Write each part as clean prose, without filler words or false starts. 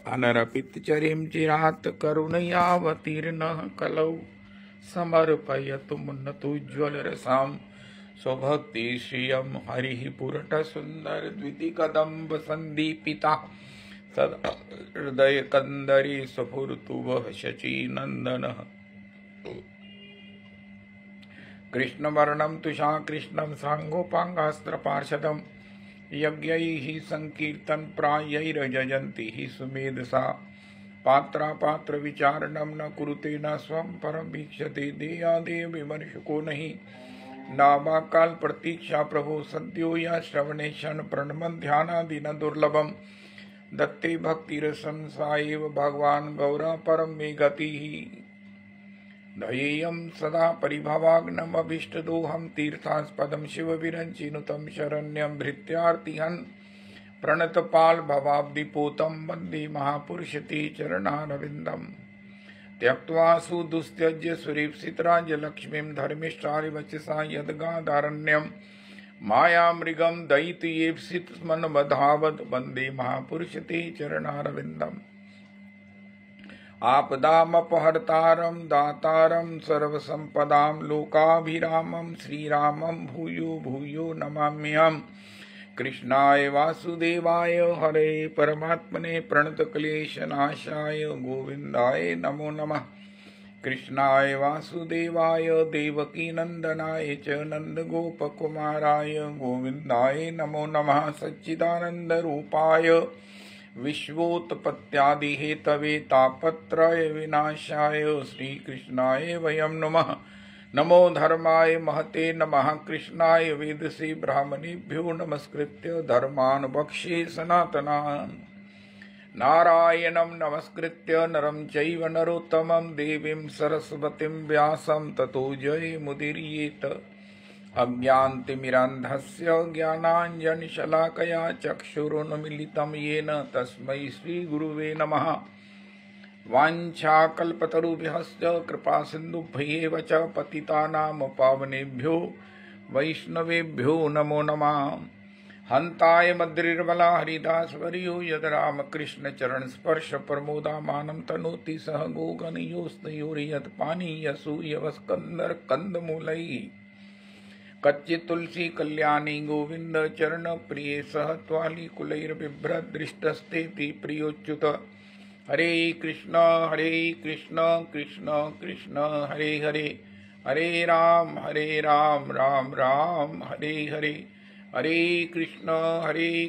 अनरपितचरीं चिरात् करुणयावतीर्णः कलौ समर्पयतु मुन्नतोज्ज्वलरसां स्वभक्ति श्रियं हरिः पुरटसुन्दरद्वितिकदम्ब सन्दीपिता सदा हृदयकन्दरी स्फुरतु वः शचीनन्दनः। कृष्णवर्णं तुषा कृष्णं साङ्गोपाङ्गास्त्रपार्षदं यज्ञैः सङ्कीर्तनप्रायैरजयन्ति हि सुमेधसा पात्रापात्रविचारणं न कुरुते न स्वं परं वीक्षते देयादेव विमर्शको नहि नावाकाल प्रतीक्षा प्रभो सद्यो या श्रवणे क्षण प्रणमन् ध्यानादि न दुर्लभम् दत्ते भक्तिरसं सा एव भगवान् गौरा परं मे गतिः ध्येयं सदा परिभवाग्नमभीष्टदोहं तीर्थास्पदं शिवविरञ्चिनुतं शरण्यं भृत्यार्तिहन् प्रणतपाल भवाब्धिपोतं वन्दे महापुरुषते चरणारविन्दम् त्यक्त्वा सुदुस्त्यज्य सुरेप्सितराज्यलक्ष्मीं धर्मिष्ठारिवचसा यद्गादारण्यं मायामृगं दयितयेप्सितमन्वधावद् वन्दे महापुरुषते चरणारविन्दम् आपदामपहर्तारं दातारं सर्वसम्पदां लोकाभिरामं श्रीरामं भूयो भूयो नमाम्यहम्। कृष्णाय वासुदेवाय हरे परमात्मने प्रणतक्लेशनाशाय गोविन्दाय नमो नमः। कृष्णाय वासुदेवाय देवकीनन्दनाय च नन्दगोपकुमाराय गोविन्दाय नमो नमः। सच्चिदानन्दरूपाय विश्वोत्पत्त्यादिहेतवे तापत्रय विनाशाय श्रीकृष्णाय वयं नमः। नमो धर्माय महते नमः। कृष्णाय वेदसे ब्राह्मणेभ्यो नमस्कृत्य धर्मान् वक्ष्ये सनातनान्। नारायणं नमस्कृत्य नरं चैव नरोत्तमं देवीं सरस्वतीं व्यासं ततो जयमुदीरयेत। अज्ञानतिमिरान्धस्य ज्ञानाञ्जनशलाकया चक्षुरुन्मीलितं येन तस्मै श्रीगुरुवे नमः। वाञ्छाकल्पतरुभ्यश्च कृपासिन्धुभ्येव च पतितानां पावनेभ्यो वैष्णवेभ्यो नमो नमः। हन्ताय मद्रिर्बला हरिदासवर्यो यद् रामकृष्णचरणस्पर्श प्रमोदामानं तनोति सह गोगणयोस्तयोर्यत् पानीयसूयवस्कन्दर्कन्दमूलैः कच्चित् तुलसी कल्याणी गोविंद चरण प्रिय सह त्वाली कुलैर्बिभ्रदृष्टस्तेति प्रियोच्युत। हरे कृष्ण कृष्ण कृष्ण हरे हरे हरे राम राम राम हरे हरे हरे कृष्ण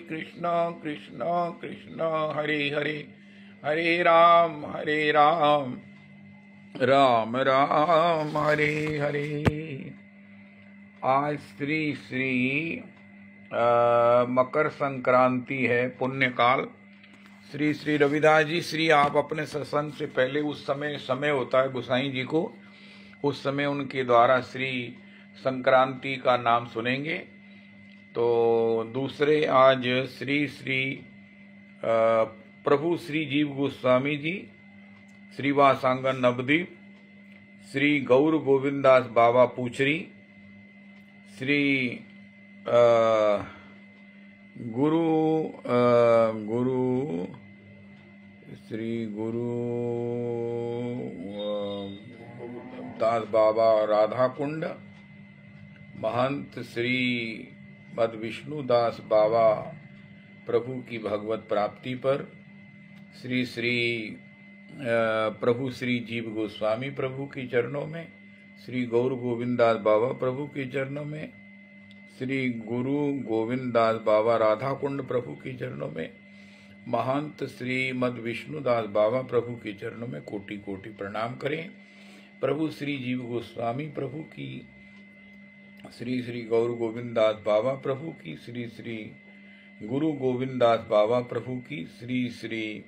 कृष्ण कृष्ण हरे हरे हरे राम राम राम हरे हरे। आज श्री मकर संक्रांति है, पुण्यकाल। श्री रविदास जी, श्री आप अपने सत्संग से पहले उस समय होता है गोसाई जी को, उस समय उनके द्वारा श्री संक्रांति का नाम सुनेंगे। तो दूसरे आज श्री प्रभु श्री जीव गोस्वामी जी, श्रीवासांगन नवद्वीप, श्री गौर गोविंदास बाबा पूछरी, श्री गुरु दास बाबा राधा कुंड, महंत श्री मद विष्णुदास बाबा प्रभु की भगवत प्राप्ति पर, श्री प्रभु श्री जीव गोस्वामी प्रभु के चरणों में, श्री गौर गोविंदास बाबा प्रभु के चरणों में, श्री गुरु गोविंदास बाबा राधा कुंड प्रभु के चरणों में, महंत श्री मद विष्णुदास बाबा प्रभु के चरणों में कोटि कोटि प्रणाम करें। प्रभु श्री जीव गोस्वामी प्रभु की, श्री गौर गोविंदास बाबा प्रभु की, श्री गुरु गोविंदास बाबा प्रभु की, श्री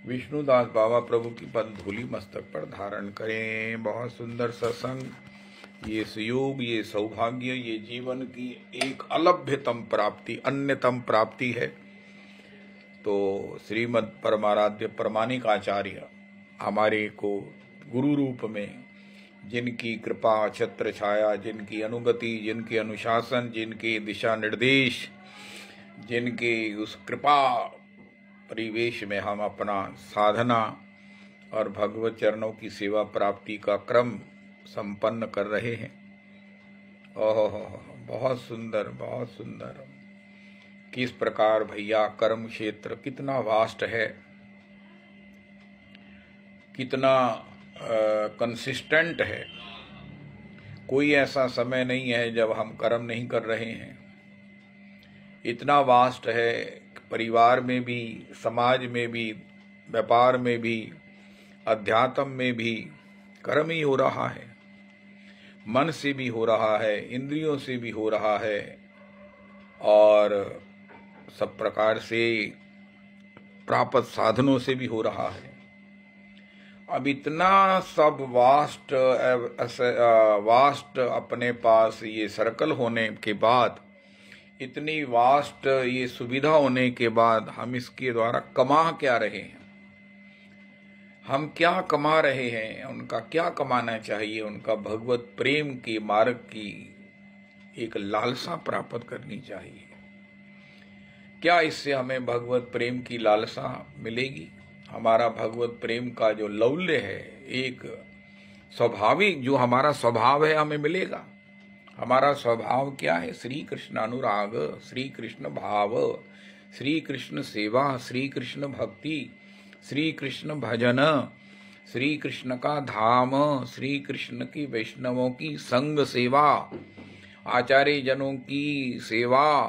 विष्णुदास बाबा प्रभु की पद धूलि मस्तक पर धारण करें। बहुत सुंदर सत्संग, ये सुयोग, ये सौभाग्य, ये जीवन की एक अलभ्यतम प्राप्ति, अन्यतम प्राप्ति है। तो श्रीमद परमाराध्य प्रमाणिक आचार्य हमारे को गुरु रूप में, जिनकी कृपा छत्र छाया, जिनकी अनुगति, जिनके अनुशासन, जिनके दिशा निर्देश, जिनके उस कृपा परिवेश में हम अपना साधना और भगवत चरणों की सेवा प्राप्ति का क्रम संपन्न कर रहे हैं। ओह, बहुत सुंदर, बहुत सुंदर। किस प्रकार भैया कर्म क्षेत्र कितना वास्ट है, कितना कंसिस्टेंट है। कोई ऐसा समय नहीं है जब हम कर्म नहीं कर रहे हैं। इतना वास्ट है, परिवार में भी, समाज में भी, व्यापार में भी, अध्यात्म में भी कर्म ही हो रहा है। मन से भी हो रहा है, इंद्रियों से भी हो रहा है, और सब प्रकार से प्राप्त साधनों से भी हो रहा है। अब इतना सब वास्ट अपने पास ये सर्कल होने के बाद, इतनी वास्ट ये सुविधा होने के बाद, हम इसके द्वारा कमा क्या रहे हैं? हम क्या कमा रहे हैं? उनका क्या कमाना चाहिए? उनका भगवत प्रेम के मार्ग की एक लालसा प्राप्त करनी चाहिए। क्या इससे हमें भगवत प्रेम की लालसा मिलेगी? हमारा भगवत प्रेम का जो लौल्य है, एक स्वाभाविक जो हमारा स्वभाव है, हमें मिलेगा। हमारा स्वभाव क्या है? श्री कृष्ण अनुराग, श्री कृष्ण भाव, श्री कृष्ण सेवा, श्री कृष्ण भक्ति, श्री कृष्ण भजन, श्री कृष्ण का धाम, श्री कृष्ण की वैष्णवों की संग सेवा, आचार्य जनों की सेवा।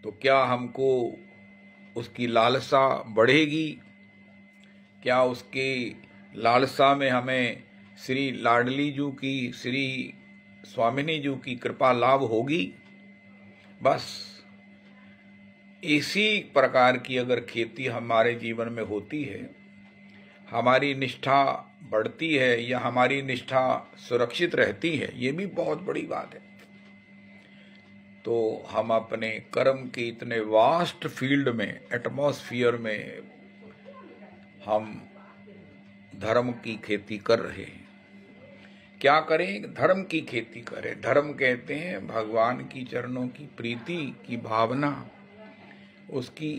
तो क्या हमको उसकी लालसा बढ़ेगी? क्या उसके लालसा में हमें श्री लाडली जी की, श्री स्वामिनी जी की कृपा लाभ होगी? बस इसी प्रकार की अगर खेती हमारे जीवन में होती है, हमारी निष्ठा बढ़ती है या हमारी निष्ठा सुरक्षित रहती है, ये भी बहुत बड़ी बात है। तो हम अपने कर्म के इतने वास्ट फील्ड में, एटमॉस्फियर में हम धर्म की खेती कर रहे हैं। क्या करें? धर्म की खेती करें। धर्म कहते हैं भगवान की चरणों की प्रीति की भावना, उसकी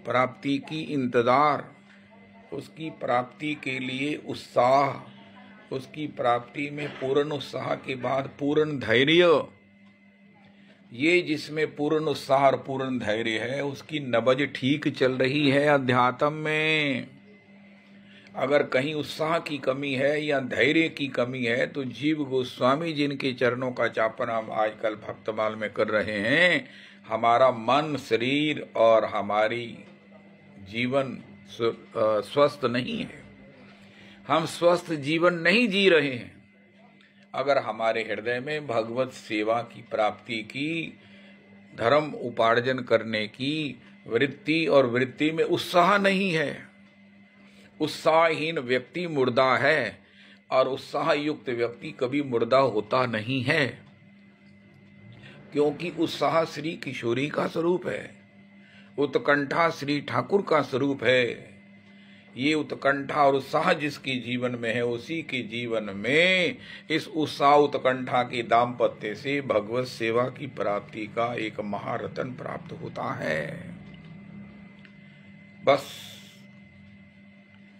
प्राप्ति की इंतजार, उसकी प्राप्ति के लिए उत्साह, उसकी प्राप्ति में पूर्ण उत्साह के बाद पूर्ण धैर्य। ये जिसमें पूर्ण उत्साह और पूर्ण धैर्य है, उसकी नबज ठीक चल रही है अध्यात्म में। अगर कहीं उत्साह की कमी है या धैर्य की कमी है, तो जीव गोस्वामी जिनके चरणों का चापन हम आजकल भक्तमाल में कर रहे हैं, हमारा मन, शरीर और हमारी जीवन स्वस्थ नहीं है। हम स्वस्थ जीवन नहीं जी रहे हैं। अगर हमारे हृदय में भगवत सेवा की प्राप्ति की, धर्म उपार्जन करने की वृत्ति और वृत्ति में उत्साह नहीं है, उत्साहहीन व्यक्ति मुर्दा है, और उत्साह युक्त व्यक्ति कभी मुर्दा होता नहीं है। क्योंकि उत्साह श्री किशोरी का स्वरूप है, उत्कंठा श्री ठाकुर का स्वरूप है। ये उत्कंठा और उत्साह जिसके जीवन में है, उसी के जीवन में इस उत्साह उत्कंठा के दाम्पत्य से भगवत सेवा की प्राप्ति का एक महारत्न प्राप्त होता है। बस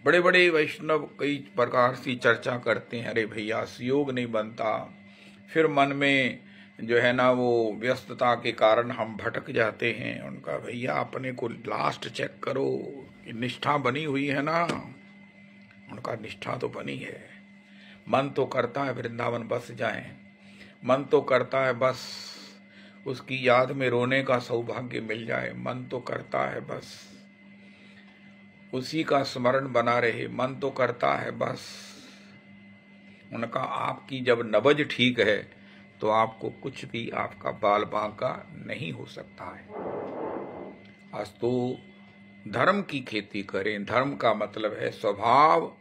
बड़े बड़े वैष्णव कई प्रकार से चर्चा करते हैं, अरे भैया योग नहीं बनता, फिर मन में जो है ना वो व्यस्तता के कारण हम भटक जाते हैं। उनका भैया अपने को लास्ट चेक करो, निष्ठा बनी हुई है ना? उनका निष्ठा तो बनी है। मन तो करता है वृंदावन बस जाएं, मन तो करता है बस उसकी याद में रोने का सौभाग्य मिल जाए, मन तो करता है बस उसी का स्मरण बना रहे, मन तो करता है बस। उनका आपकी जब नबज ठीक है तो आपको कुछ भी आपका बाल बांका नहीं हो सकता है। आज तो धर्म की खेती करें। धर्म का मतलब है स्वभाव।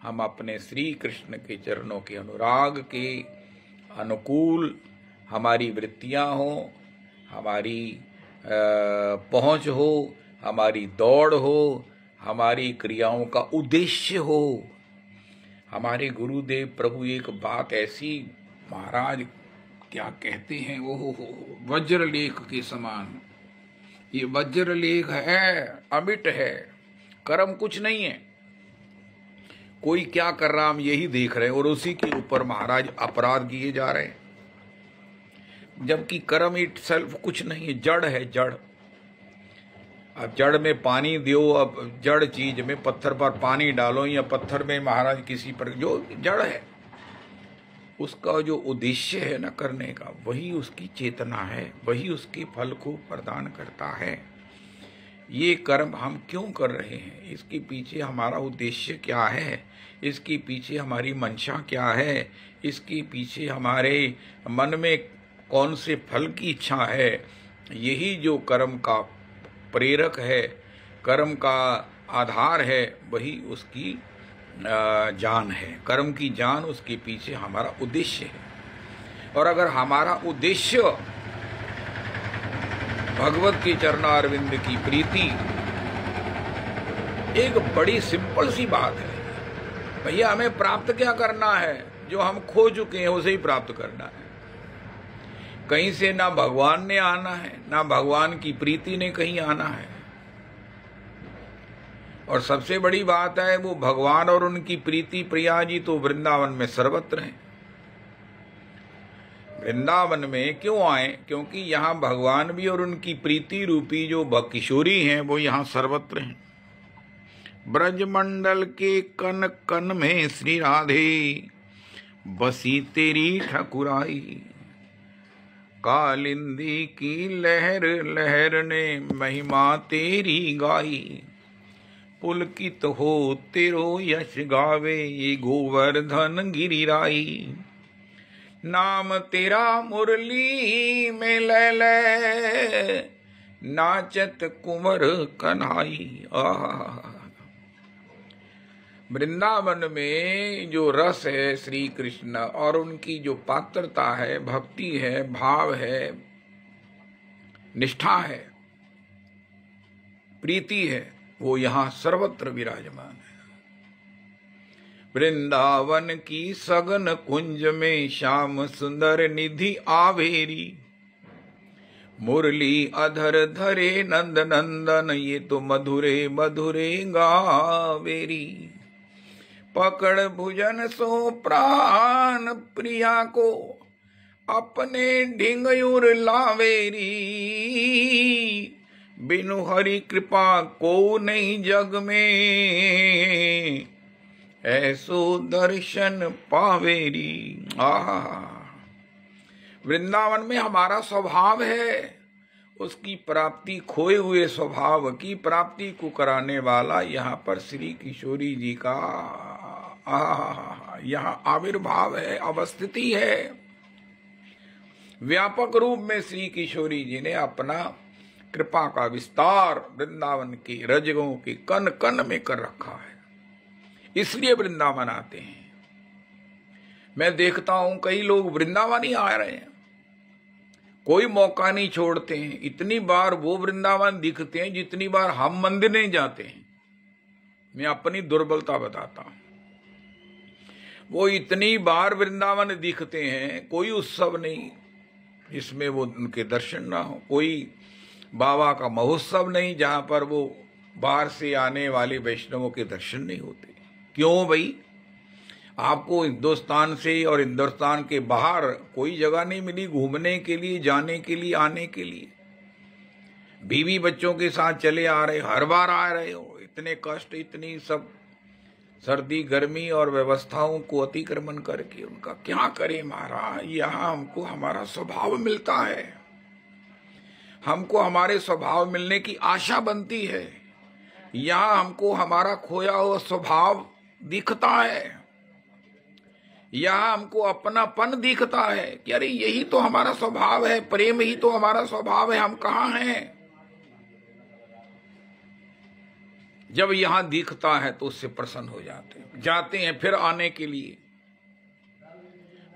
हम अपने श्री कृष्ण के चरणों के अनुराग के अनुकूल हमारी वृत्तियां हो, हमारी पहुंच हो, हमारी दौड़ हो, हमारी क्रियाओं का उद्देश्य हो। हमारे गुरुदेव प्रभु एक बात ऐसी, महाराज क्या कहते हैं, वो वज्रलेख के समान, ये वज्रलेख है, अमिट है, कर्म कुछ नहीं है। कोई क्या कर रहा हम यही देख रहे हैं और उसी के ऊपर महाराज अपराध किए जा रहे हैं, जबकि कर्म इट सेल्फ कुछ नहीं है, जड़ है, जड़। अब जड़ में पानी दो, अब जड़ चीज में पत्थर पर पानी डालो या पत्थर में महाराज किसी पर, जो जड़ है उसका जो उद्देश्य है ना करने का, वही उसकी चेतना है, वही उसके फल को प्रदान करता है। ये कर्म हम क्यों कर रहे हैं, इसके पीछे हमारा उद्देश्य क्या है, इसके पीछे हमारी मंशा क्या है, इसके पीछे हमारे मन में कौन से फल की इच्छा है, यही जो कर्म का प्रेरक है, कर्म का आधार है, वही उसकी जान है। कर्म की जान, उसके पीछे हमारा उद्देश्य है। और अगर हमारा उद्देश्य भगवत के चरणारविंद की प्रीति, एक बड़ी सिंपल सी बात है भैया, हमें प्राप्त क्या करना है, जो हम खो चुके हैं उसे ही प्राप्त करना है। कहीं से ना भगवान ने आना है, ना भगवान की प्रीति ने कहीं आना है। और सबसे बड़ी बात है, वो भगवान और उनकी प्रीति प्रिया जी तो वृंदावन में सर्वत्र हैं। वृंदावन में क्यों आए, क्योंकि यहाँ भगवान भी और उनकी प्रीति रूपी जो किशोरी हैं वो यहाँ सर्वत्र हैं। ब्रजमंडल के कन कन में श्री राधे बसी तेरी ठकुराई, कालिंदी की लहर लहर ने महिमा तेरी गाई, पुलकित हो तेरो यश गावे ये गोवर्धन गिरिराई, नाम तेरा मुरली में ले ले नाचत कुंवर कन्हाई। वृंदावन में जो रस है श्री कृष्ण और उनकी जो पात्रता है, भक्ति है, भाव है, निष्ठा है, प्रीति है, वो यहाँ सर्वत्र विराजमान है। वृंदावन की सगन कुंज में श्याम सुंदर निधि आवेरी, मुरली अधर धरे नंद नंदन ये तो मधुरे मधुरे गावेरी, पकड़ भुजन सो प्राण प्रिया को अपने ढिंगयूर लावेरी, बिनु हरि कृपा को नहीं जग में ऐसो दर्शन पावेरी। वृंदावन में हमारा स्वभाव है, उसकी प्राप्ति, खोए हुए स्वभाव की प्राप्ति को कराने वाला यहाँ पर श्री किशोरी जी का यहाँ आविर्भाव है, अवस्थिति है। व्यापक रूप में श्री किशोरी जी ने अपना कृपा का विस्तार वृंदावन के रजगों के कन कन में कर रखा है, इसलिए वृंदावन आते हैं। मैं देखता हूं कई लोग वृंदावन ही आ रहे हैं, कोई मौका नहीं छोड़ते हैं। इतनी बार वो वृंदावन दिखते हैं जितनी बार हम मंदिर नहीं जाते हैं। मैं अपनी दुर्बलता बताता हूं, वो इतनी बार वृंदावन दिखते हैं, कोई उत्सव नहीं जिसमें वो उनके दर्शन ना हो, कोई बाबा का महोत्सव नहीं जहां पर वो बाहर से आने वाले वैष्णवों के दर्शन नहीं होते। क्यों भाई, आपको हिंदुस्तान से और हिंदुस्तान के बाहर कोई जगह नहीं मिली घूमने के लिए, जाने के लिए, आने के लिए? बीवी बच्चों के साथ चले आ रहे, हर बार आ रहे हो, इतने कष्ट, इतनी सब सर्दी गर्मी और व्यवस्थाओं को अतिक्रमण करके उनका क्या करें महाराज। यहाँ हमको हमारा स्वभाव मिलता है, हमको हमारे स्वभाव मिलने की आशा बनती है। यहाँ हमको हमारा खोया हुआ स्वभाव दिखता है, यहाँ हमको अपनापन दिखता है कि अरे यही तो हमारा स्वभाव है, प्रेम ही तो हमारा स्वभाव है, हम कहाँ हैं। जब यहाँ दिखता है तो उससे प्रसन्न हो जाते हैं फिर आने के लिए।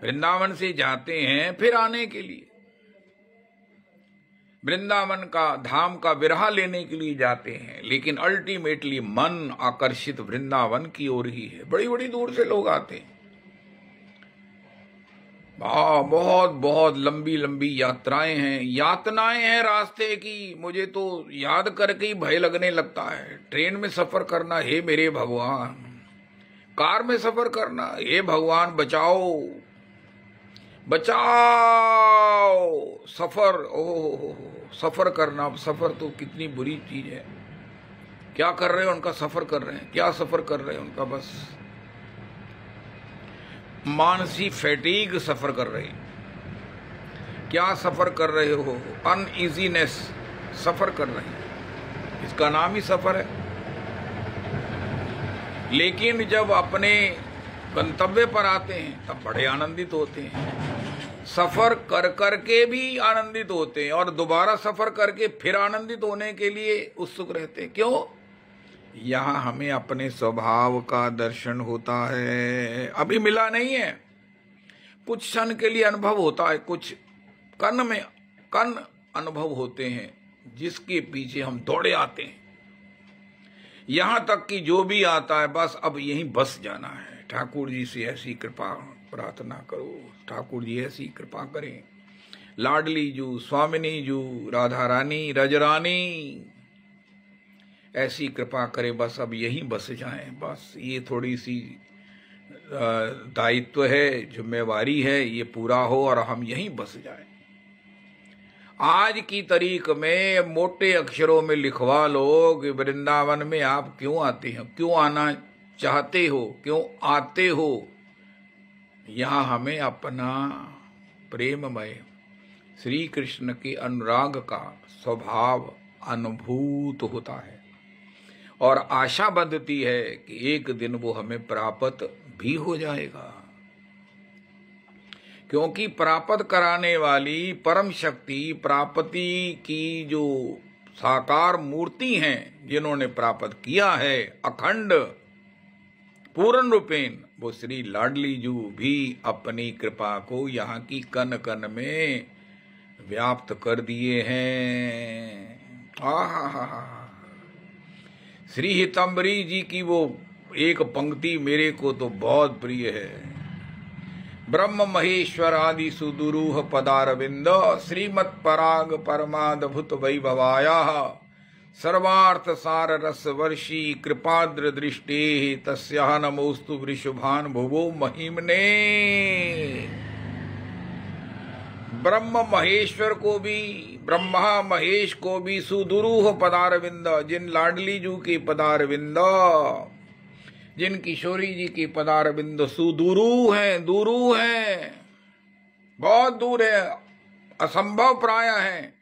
वृंदावन से जाते हैं फिर आने के लिए, वृंदावन का धाम का विरहा लेने के लिए जाते हैं, लेकिन अल्टीमेटली मन आकर्षित वृंदावन की ओर ही है। बड़ी बड़ी दूर से लोग आते हैं। बहुत बहुत लंबी लंबी यात्राएं हैं, यातनाएं हैं रास्ते की। मुझे तो याद करके ही भय लगने लगता है। ट्रेन में सफर करना, हे मेरे भगवान, कार में सफर करना, हे भगवान बचाओ बचाओ। सफर, ओह सफर करना, सफर तो कितनी बुरी चीज है। क्या कर रहे हैं उनका, सफर कर रहे हैं, क्या सफर कर रहे हैं उनका, बस मानसिक फैटीग सफर कर रहे हैं। क्या सफर कर रहे हो, अनइजीनेस सफर कर रहे हैं, इसका नाम ही सफर है। लेकिन जब अपने गंतव्य पर आते हैं तब बड़े आनंदित होते हैं। सफर कर करके भी आनंदित होते हैं और दोबारा सफर करके फिर आनंदित होने के लिए उत्सुक रहते हैं। क्यों? यहाँ हमें अपने स्वभाव का दर्शन होता है। अभी मिला नहीं है, कुछ क्षण के लिए अनुभव होता है, कुछ कण अनुभव होते हैं जिसके पीछे हम दौड़े आते हैं। यहां तक कि जो भी आता है बस अब यहीं बस जाना है। ठाकुर जी से ऐसी कृपा प्रार्थना करो, ठाकुर जी ऐसी कृपा करें। लाडली जू, स्वामिनी जू, राधा रानी, रजरानी ऐसी कृपा करे, बस अब यहीं बस जाएं। बस ये थोड़ी सी दायित्व है, जिम्मेवारी है, ये पूरा हो और हम यहीं बस जाएं। आज की तारीख में मोटे अक्षरों में लिखवा लो कि वृंदावन में आप क्यों आते हैं, क्यों आना चाहते हो, क्यों आते हो। यहाँ हमें अपना प्रेममय श्री कृष्ण के अनुराग का स्वभाव अनुभूत होता है और आशा बंधती है कि एक दिन वो हमें प्राप्त भी हो जाएगा। क्योंकि प्राप्त कराने वाली परम शक्ति, प्राप्ति की जो साकार मूर्ति हैं, जिन्होंने प्राप्त किया है अखंड पूर्ण रूपेण, वो श्री लाडली जू भी अपनी कृपा को यहाँ की कन कन में व्याप्त कर दिए हैं। आहा, श्री हितंबरी जी की वो एक पंक्ति मेरे को तो बहुत प्रिय है। ब्रह्म महेश्वर आदि सुदुरूह पदारविंद श्रीमत् पराग परमाद्भुत वैभवाया सर्वार्थ सार रस वर्षी कृपाद्र दृष्टे तस्याह नमोस्तु वृषभान भुवो महिमने। ब्रह्म महेश्वर को भी, ब्रह्मा महेश को भी सुदुरूह पदारविंद, जिन लाडली जू के पदारविंद, जिन किशोरी जी की पदारविंद सुदूरू हैं, दूरू हैं, बहुत दूर है, असंभव प्राय है।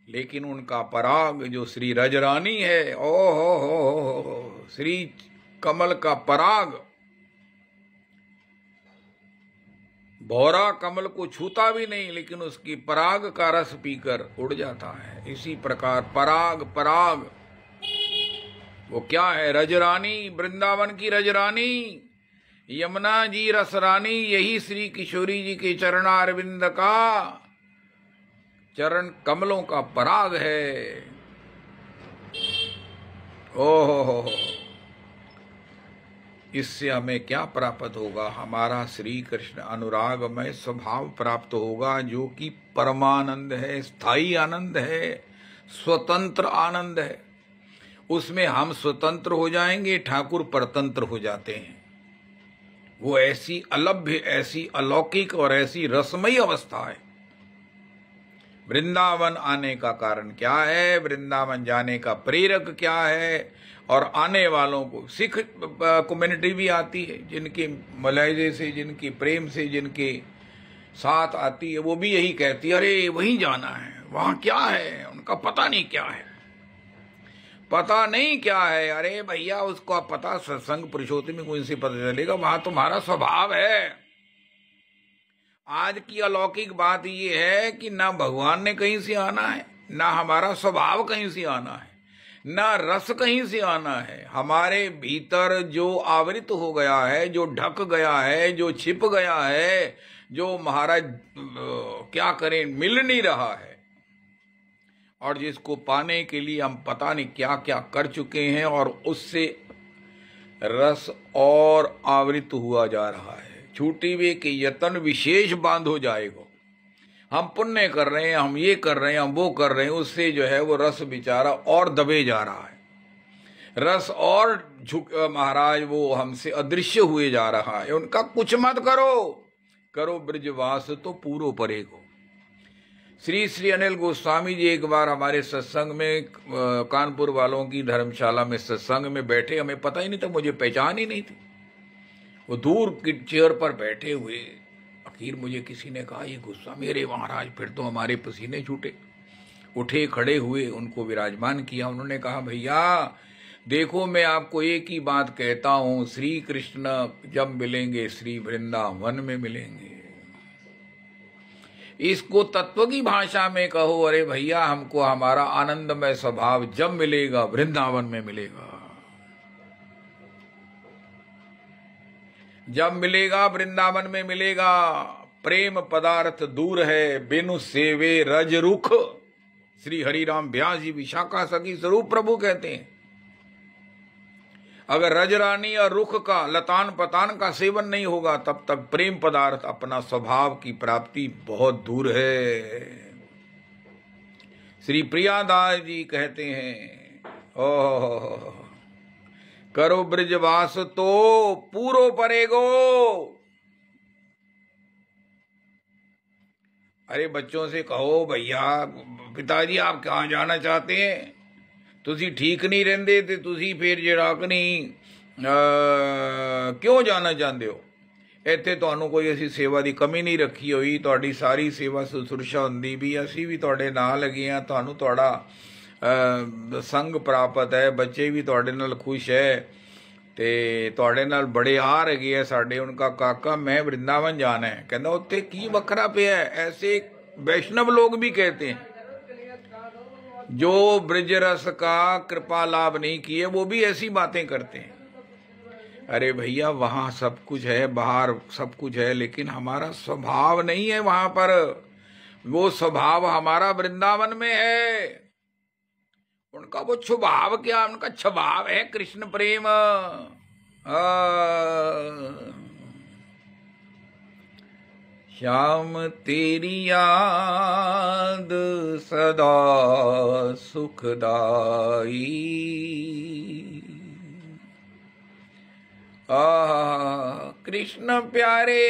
लेकिन उनका पराग जो श्री रजरानी है, ओहो, श्री कमल का पराग भौरा कमल को छूता भी नहीं, लेकिन उसकी पराग का रस पीकर उड़ जाता है। इसी प्रकार पराग वो क्या है, रजरानी, वृंदावन की रजरानी, यमुना जी रसरानी, यही श्री किशोरी जी के चरणारविंद का, चरण कमलों का पराग है। ओहो, इससे हमें क्या प्राप्त होगा? हमारा श्री कृष्ण अनुरागमय स्वभाव प्राप्त होगा, जो कि परमानंद है, स्थायी आनंद है, स्वतंत्र आनंद है। उसमें हम स्वतंत्र हो जाएंगे, ठाकुर परतंत्र हो जाते हैं। वो ऐसी अलभ्य, ऐसी अलौकिक और ऐसी रसमयी अवस्था है। वृंदावन आने का कारण क्या है, वृंदावन जाने का प्रेरक क्या है, और आने वालों को सिख कम्युनिटी भी आती है, जिनके मलहजे से, जिनकी प्रेम से, जिनके साथ आती है, वो भी यही कहती है, अरे वहीं जाना है, वहां क्या है, उनका पता नहीं क्या है, पता नहीं क्या है। अरे भैया, उसको पता सत्संग पुरुषोत्तम में कौन से पता चलेगा, वहां तुम्हारा स्वभाव है। आज की अलौकिक बात ये है कि ना भगवान ने कहीं से आना है, ना हमारा स्वभाव कहीं से आना है, ना रस कहीं से आना है। हमारे भीतर जो आवृत हो गया है, जो ढक गया है, जो छिप गया है, जो महाराज क्या करें, मिल नहीं रहा है, और जिसको पाने के लिए हम पता नहीं क्या क्या कर चुके हैं, और उससे रस और आवृत हुआ जा रहा है। छूटी वे के यतन विशेष बांध हो जाएगा। हम पुण्य कर रहे हैं, हम ये कर रहे हैं, हम वो कर रहे हैं, उससे जो है वो रस बेचारा और दबे जा रहा है, रस और महाराज वो हमसे अदृश्य हुए जा रहा है। उनका कुछ मत करो, करो ब्रजवास तो पूरो परेगो। श्री श्री अनिल गोस्वामी जी एक बार हमारे सत्संग में, कानपुर वालों की धर्मशाला में सत्संग में बैठे, हमें पता ही नहीं था, मुझे पहचान ही नहीं थी। वो दूर की चेयर पर बैठे हुए, आखिर मुझे किसी ने कहा ये गोस्वामी, अरे महाराज फिर तो हमारे पसीने छूटे। उठे, खड़े हुए, उनको विराजमान किया। उन्होंने कहा भैया देखो, मैं आपको एक ही बात कहता हूं, श्री कृष्ण जब मिलेंगे श्री वृंदावन में मिलेंगे। इसको तत्व की भाषा में कहो, अरे भैया हमको हमारा आनंदमय स्वभाव जब मिलेगा वृंदावन में मिलेगा। जब मिलेगा वृंदावन में मिलेगा। प्रेम पदार्थ दूर है बिनु सेवे रज रुख। श्री हरिराम व्यास जी विशाखा सखी स्वरूप प्रभु कहते हैं, अगर रजरानी और रुख का, लतान पतान का सेवन नहीं होगा तब तक प्रेम पदार्थ अपना स्वभाव की प्राप्ति बहुत दूर है। श्री प्रियादास जी कहते हैं, ओह करो ब्रजवास तो पूरो परेगो। अरे बच्चों से कहो भैया पिताजी आप कहाँ जाना चाहते हैं, तुसी ठीक नहीं रहंदे ते तुसी फिर जड़ाक नहीं क्यों जाना चाहते हो। ਇੱਥੇ ਤੁਹਾਨੂੰ ਕੋਈ ਅਸੀਂ ਸੇਵਾ ਦੀ ਕਮੀ ਨਹੀਂ ਰੱਖੀ ਹੋਈ, ਤੁਹਾਡੀ ਸਾਰੀ ਸੇਵਾ ਸੁਸਰੂਸ਼ਾ ਹੁੰਦੀ ਵੀ, ਅਸੀਂ ਵੀ ਤੁਹਾਡੇ ਨਾਲ ਲੱਗੇ ਆ, ਤੁਹਾਨੂੰ ਤੁਹਾਡਾ ਸੰਗ ਪ੍ਰਾਪਤ ਹੈ, ਬੱਚੇ ਵੀ ਤੁਹਾਡੇ ਨਾਲ ਖੁਸ਼ ਹੈ ਤੇ ਤੁਹਾਡੇ ਨਾਲ ਬੜੇ ਆ ਰਹੇ ਆ ਸਾਡੇ। ਉਨਕਾ ਕਾਕਾ मैं वृंदावन जाना है, कहना उत्ते की वखरा पे है। ऐसे वैष्णव लोग भी कहते हैं जो ब्रज रस का कृपा लाभ नहीं किए, वो भी ऐसी बातें करते हैं। अरे भैया वहां सब कुछ है, बाहर सब कुछ है, लेकिन हमारा स्वभाव नहीं है वहां पर। वो स्वभाव हमारा वृंदावन में है। उनका वो स्वभाव क्या, उनका स्वभाव है कृष्ण प्रेम। श्याम तेरी याद सदा सुखदाई, कृष्ण प्यारे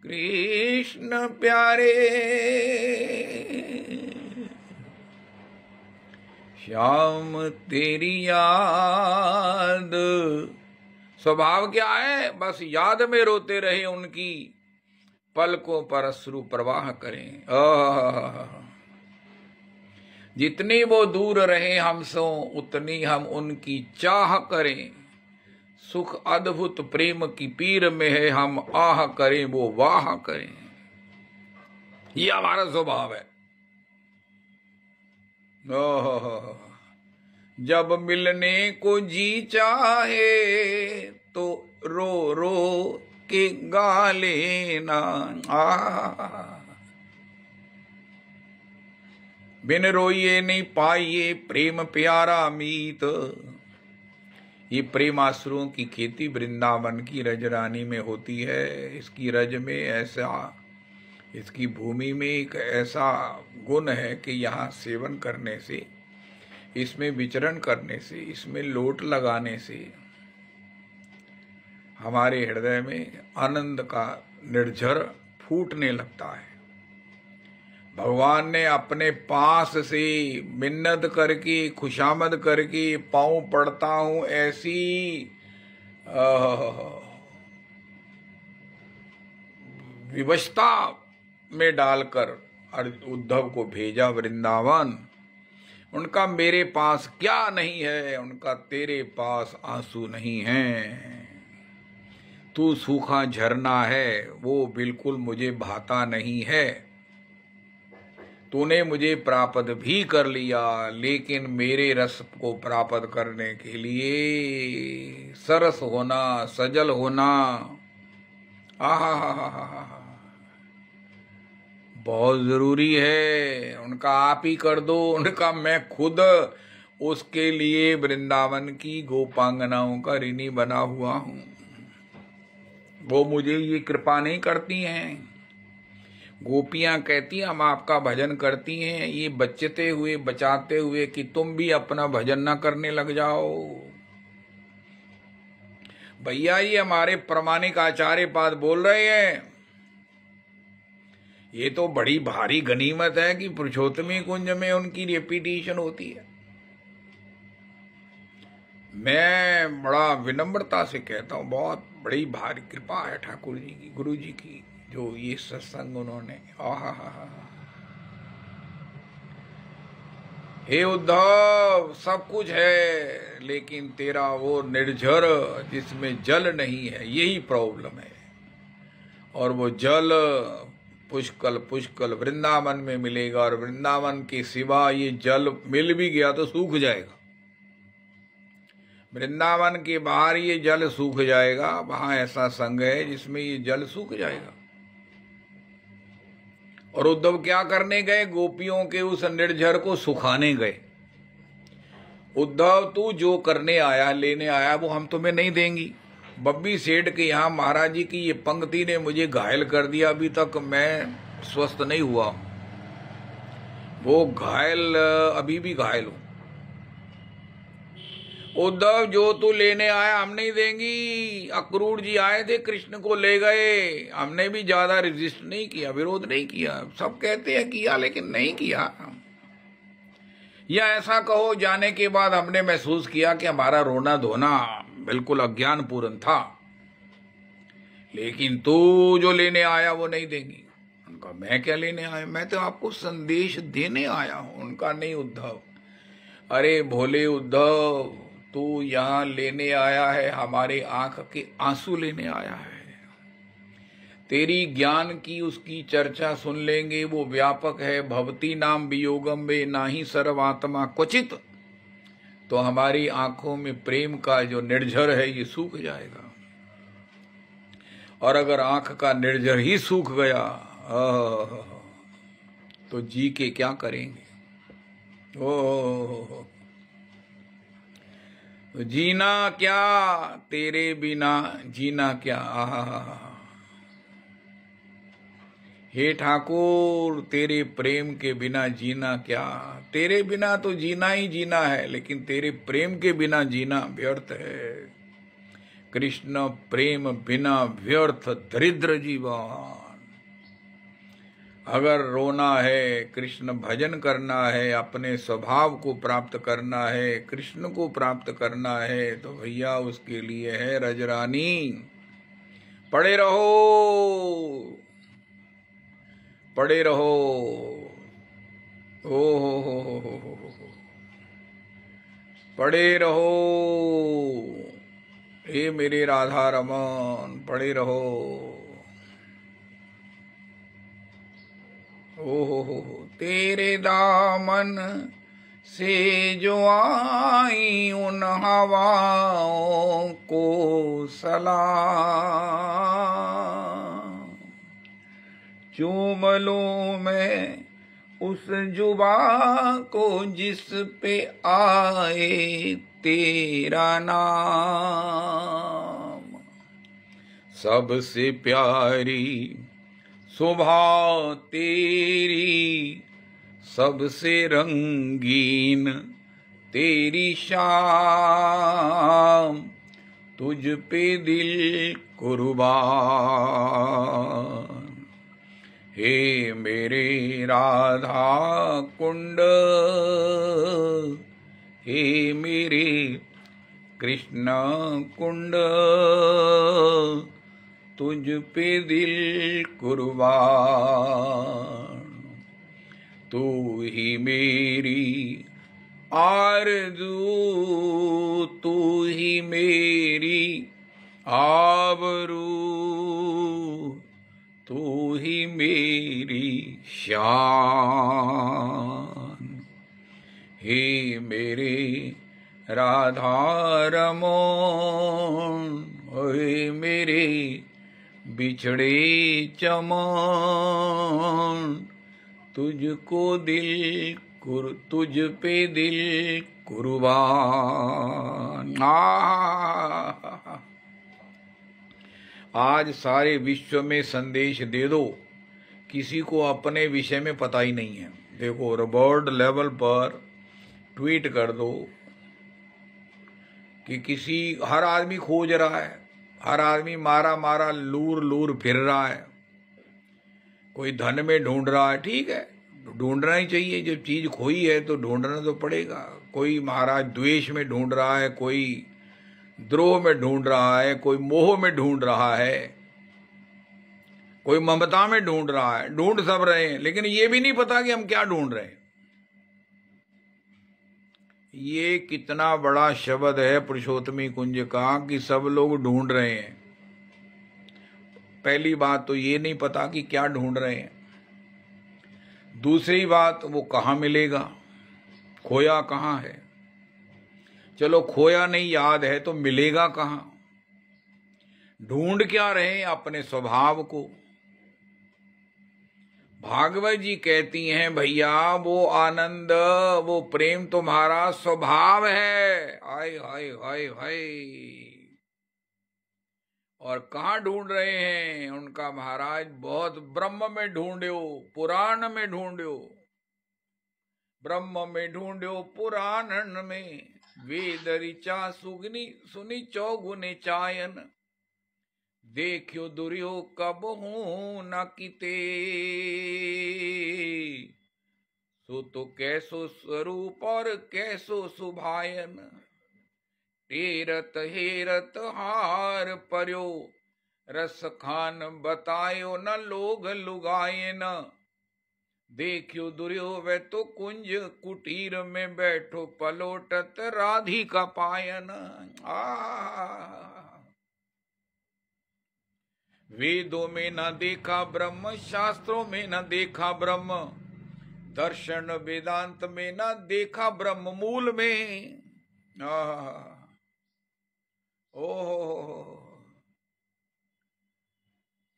कृष्ण प्यारे, श्याम तेरी याद। स्वभाव क्या है, बस याद में रोते रहे उनकी, पलकों पर अश्रु प्रवाह करें। जितनी वो दूर रहे हमसे उतनी हम उनकी चाह करें। सुख अद्भुत प्रेम की पीर में है, हम आह करें वो वाह करें। ये हमारा स्वभाव है। जब मिलने को जी चाहे तो रो रो के गा लेना। बिन रोइए नहीं पाइए प्रेम प्यारा मीत। ये प्रेम आश्रुओं की खेती वृंदावन की रजरानी में होती है। इसकी रज में ऐसा, इसकी भूमि में एक ऐसा गुण है कि यहाँ सेवन करने से, इसमें विचरण करने से, इसमें लोट लगाने से हमारे हृदय में आनंद का निर्झर फूटने लगता है। भगवान ने अपने पास से मिन्नत करके, खुशामद करके, पाँव पड़ता हूं ऐसी विवशता में डालकर उद्धव को भेजा वृंदावन। उनका मेरे पास क्या नहीं है, उनका तेरे पास आंसू नहीं है। तू सूखा झरना है, वो बिल्कुल मुझे भाता नहीं है। तूने मुझे प्राप्त भी कर लिया, लेकिन मेरे रस को प्राप्त करने के लिए सरस होना, सजल होना, आहा बहुत जरूरी है। उनका आप ही कर दो, उनका मैं खुद उसके लिए वृंदावन की गोपांगनाओं का ऋणी बना हुआ हूं। वो मुझे ये कृपा नहीं करती हैं। गोपियां कहती हम आपका भजन करती हैं, ये बचते हुए बचाते हुए कि तुम भी अपना भजन ना करने लग जाओ। भैया ये हमारे प्रामाणिक आचार्य पाद बोल रहे हैं। ये तो बड़ी भारी गनीमत है कि पुरुषोत्तमी कुंज में उनकी रेपिटेशन होती है। मैं बड़ा विनम्रता से कहता हूँ, बहुत बड़ी भारी कृपा है ठाकुर जी की, गुरु जी की, जो ये सत्संग उन्होंने। हे उद्धव, सब कुछ है लेकिन तेरा वो निर्झर जिसमें जल नहीं है, यही प्रॉब्लम है। और वो जल पुष्कल पुष्कल वृंदावन में मिलेगा, और वृंदावन के सिवा ये जल मिल भी गया तो सूख जाएगा। वृंदावन के बाहर ये जल सूख जाएगा। वहां ऐसा संघ है जिसमें ये जल सूख जाएगा। और उद्धव क्या करने गए? गोपियों के उस निर्झर को सुखाने गए। उद्धव तू जो करने आया, लेने आया, वो हम तुम्हें नहीं देंगी। बब्बी सेठ के यहाँ महाराज जी की ये पंक्ति ने मुझे घायल कर दिया। अभी तक मैं स्वस्थ नहीं हुआ। वो घायल, अभी भी घायल हूं। उद्धव जो तू लेने आया हम नहीं देंगी। अक्रूर जी आए थे, कृष्ण को ले गए। हमने भी ज्यादा रेजिस्ट नहीं किया, विरोध नहीं किया। सब कहते हैं किया, लेकिन नहीं किया। या ऐसा कहो, जाने के बाद हमने महसूस किया कि हमारा रोना धोना बिल्कुल अज्ञान पूर्ण था। लेकिन तू जो लेने आया वो नहीं देंगी। उनका मैं क्या लेने आया? मैं तो आपको संदेश देने आया हूं। उनका नहीं उद्धव। अरे भोले उद्धव, तू यहां लेने आया है, हमारे आंख के आंसू लेने आया है। तेरी ज्ञान की उसकी चर्चा सुन लेंगे। वो व्यापक है। भवती नाम वियोगम में नाही सर्वात्मा क्वचित। तो हमारी आंखों में प्रेम का जो निर्झर है ये सूख जाएगा। और अगर आंख का निर्झर ही सूख गया तो जी के क्या करेंगे? ओ जीना क्या तेरे बिना, जीना क्या। हे ठाकुर, तेरे प्रेम के बिना जीना क्या। तेरे बिना तो जीना ही जीना है, लेकिन तेरे प्रेम के बिना जीना व्यर्थ है। कृष्ण प्रेम बिना व्यर्थ दरिद्र जीवन। अगर रोना है, कृष्ण भजन करना है, अपने स्वभाव को प्राप्त करना है, कृष्ण को प्राप्त करना है, तो भैया उसके लिए है रजरानी। पड़े रहो, पड़े रहो। ओ हो, पड़े रहो। हे मेरे राधा रमन, पड़े रहो। ओ हो, तेरे दामन से जो आई उन हवाओं को सलाम। चूम लूं मैं उस जुबा को जिस पे आए तेरा नाम। सबसे प्यारी सुबह तेरी, सबसे रंगीन तेरी शाम। तुझ पे दिल कुर्बान। हे मेरे राधा कुंड, हे मेरे कृष्ण कुंड, तुझ पे दिल कुर्बान। तू ही मेरी आरज़ू, तू ही मेरी आबरू, तू ही मेरी शान। हे मेरे राधा रमन, हे मेरे बिछड़े चमन, तुझको दिल तुझ पे दिल कुर्बान। आज सारे विश्व में संदेश दे दो, किसी को अपने विषय में पता ही नहीं है। देखो, वर्ल्ड लेवल पर ट्वीट कर दो कि हर आदमी खोज रहा है, हर आदमी मारा मारा लूर लूर फिर रहा है। कोई धन में ढूंढ रहा है, ठीक है, ढूंढना ही चाहिए। जब चीज खोई है तो ढूंढना तो पड़ेगा। कोई महाराज द्वेष में ढूंढ रहा है, कोई द्रोह में ढूंढ रहा है, कोई मोह में ढूंढ रहा है, कोई ममता में ढूंढ रहा है। ढूंढ सब रहे हैं, लेकिन ये भी नहीं पता कि हम क्या ढूंढ रहे हैं। ये कितना बड़ा शब्द है पुरुषोत्तमी कुंज का कि सब लोग ढूंढ रहे हैं। पहली बात तो ये नहीं पता कि क्या ढूंढ रहे हैं। दूसरी बात, वो कहाँ मिलेगा, खोया कहाँ है। चलो खोया नहीं याद है तो मिलेगा कहाँ। ढूंढ क्या रहे हैं, अपने स्वभाव को। भागवत जी कहती हैं, भैया वो आनंद, वो प्रेम तुम्हारा स्वभाव है। हाय हाय हाय हाय। और कहाँ ढूंढ रहे हैं उनका महाराज? बहुत ब्रह्म में ढूंढो, पुराण में ढूंढो, ब्रह्म में ढूंढो, पुराण में। वेद ऋचा सुगनी सुनी चौगुने चायन, देखियो दुर्यो कब हूं न किते। सो तो कैसो स्वरूप और कैसो सुभायन, टेरत हेरत हार पर्यो, रस खान बतायो न लोग लुगाए न। देखियो दुर्यो वे तो कुंज कुटीर में बैठो, पलोटत राधिका पायन। वेदों में न देखा ब्रह्म, शास्त्रों में न देखा ब्रह्म, दर्शन वेदांत में न देखा ब्रह्म मूल में। ओह,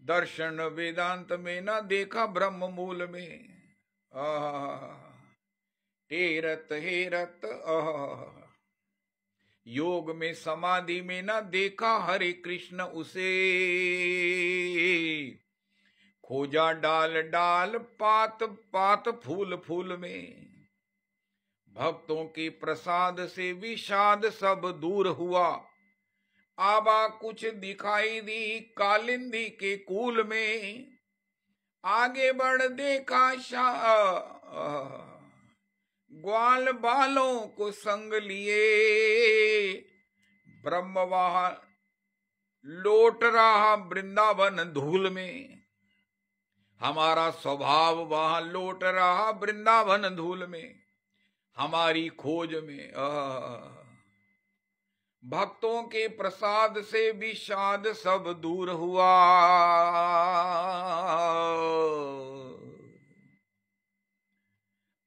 दर्शन वेदांत में न देखा ब्रह्म मूल में। हेरत हेरत योग में समाधि में न देखा हरे कृष्ण उसे, खोजा डाल डाल पात पात फूल फूल में। भक्तों के प्रसाद से विषाद सब दूर हुआ, आबा कुछ दिखाई दी कालिंदी के कूल में। आगे बढ़ देखा ग्वाल बालों को संग लिए, ब्रह्म वहां लौट रहा वृंदावन धूल में। हमारा स्वभाव वहां लौट रहा वृंदावन धूल में, हमारी खोज में। भक्तों के प्रसाद से विषाद सब दूर हुआ,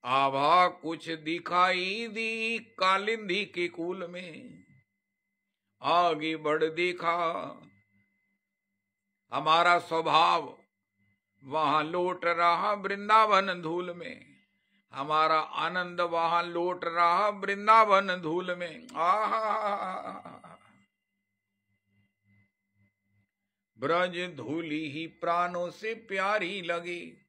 आभा कुछ दिखाई दी कालिंदी के कूल में। आगे बढ़ देखा हमारा स्वभाव वहां लौट रहा वृंदावन धूल में, हमारा आनंद वहां लौट रहा वृंदावन धूल में। ब्रज धूली ही प्राणों से प्यारी लगे,